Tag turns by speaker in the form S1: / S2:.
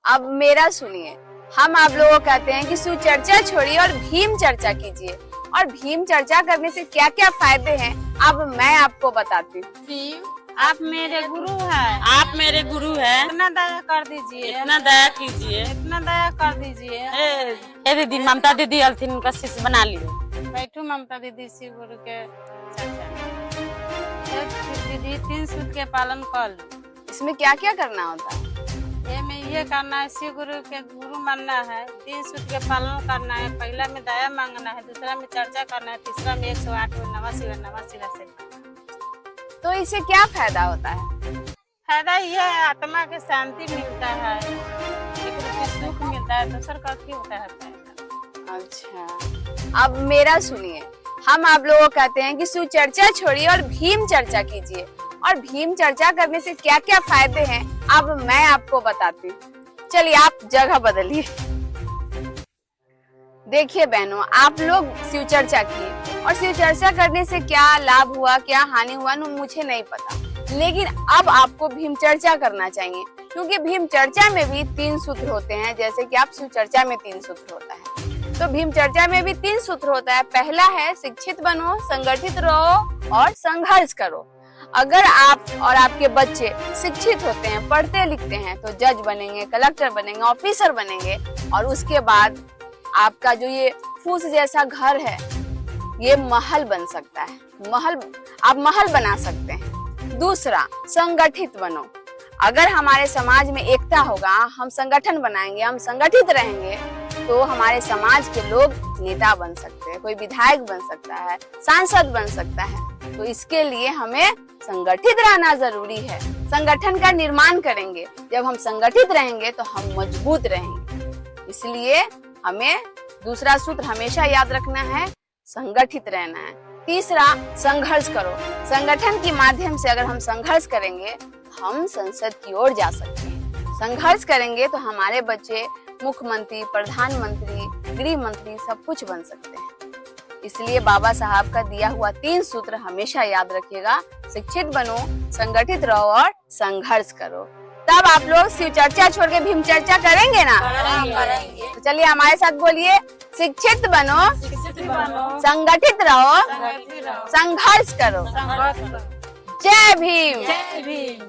S1: अब मेरा सुनिए, हम आप लोगों को कहते हैं कि सुचर्चा छोड़िए और भीम चर्चा कीजिए। और भीम चर्चा करने से क्या क्या फायदे हैं अब मैं आपको बताती हूँ।
S2: आप मेरे गुरु हैं।
S3: आप मेरे गुरु हैं।
S2: इतना दया कर दीजिए,
S3: इतना दया कीजिए।
S2: इतना दया कर दीजिए।
S3: ए दीदी, ममता दीदी अलथिन उनका शिष्य बना लिए।
S2: बैठू ममता दीदी शिव गुरु के चर्चा में। दीदी 3 सूत्र के पालन कर लो।
S1: इसमें क्या क्या करना होता है?
S2: ये में ये करना है, शिव गुरु के गुरु मानना है, 3 सूत्र के पालन करना है। पहला में दया मांगना है, दूसरा में चर्चा करना है, तीसरा में 108 नमः शिवाय से।
S1: तो इससे क्या फायदा होता है?
S2: फायदा यह है, आत्मा के शांति मिलता है, एक रूपी सुख मिलता है। दूसरा का क्या होता है फायदा?
S1: अच्छा, अब मेरा सुनिए, हम आप लोगों को कहते हैं कि सुचर्चा छोड़िए और भीम चर्चा कीजिए। और भीम चर्चा करने से क्या क्या फायदे हैं अब मैं आपको बताती हूँ। चलिए आप जगह बदलिए। देखिए बहनों, आप लोग शिव चर्चा किए और शिव चर्चा करने से क्या लाभ हुआ, क्या हानि हुआ, मुझे नहीं पता। लेकिन अब आपको भीम चर्चा करना चाहिए, क्योंकि भीम चर्चा में भी 3 सूत्र होते हैं, जैसे कि आप शिव चर्चा में 3 सूत्र होता है, तो भीम चर्चा में भी 3 सूत्र होता है। पहला है शिक्षित बनो, संगठित रहो और संघर्ष करो। अगर आप और आपके बच्चे शिक्षित होते हैं, पढ़ते लिखते हैं, तो जज बनेंगे, कलेक्टर बनेंगे, ऑफिसर बनेंगे, और उसके बाद आपका जो ये फूस जैसा घर है ये महल बन सकता है। आप महल बना सकते हैं। दूसरा, संगठित बनो। अगर हमारे समाज में एकता होगा, हम संगठन बनाएंगे, हम संगठित रहेंगे, तो हमारे समाज के लोग नेता बन सकते हैं, कोई विधायक बन सकता है, सांसद बन सकता है। तो इसके लिए हमें संगठित रहना जरूरी है। संगठन का निर्माण करेंगे, जब हम संगठित रहेंगे तो हम मजबूत रहेंगे। इसलिए हमें दूसरा सूत्र हमेशा याद रखना है, संगठित रहना है। तीसरा, संघर्ष करो। संगठन के माध्यम से अगर हम संघर्ष करेंगे, हम संसद की ओर जा सकते हैं। संघर्ष करेंगे तो हमारे बच्चे मुख्यमंत्री, प्रधानमंत्री, गृह मंत्री सब कुछ बन सकते हैं। इसलिए बाबा साहब का दिया हुआ 3 सूत्र हमेशा याद रखिएगा। शिक्षित बनो, संगठित रहो और संघर्ष करो। तब आप लोग शिव चर्चा छोड़ के भीम चर्चा करेंगे ना?
S3: करेंगे।
S1: तो चलिए हमारे साथ बोलिए, शिक्षित बनो, संगठित रहो, संघर्ष करो। जय भीम।
S3: जय भीम।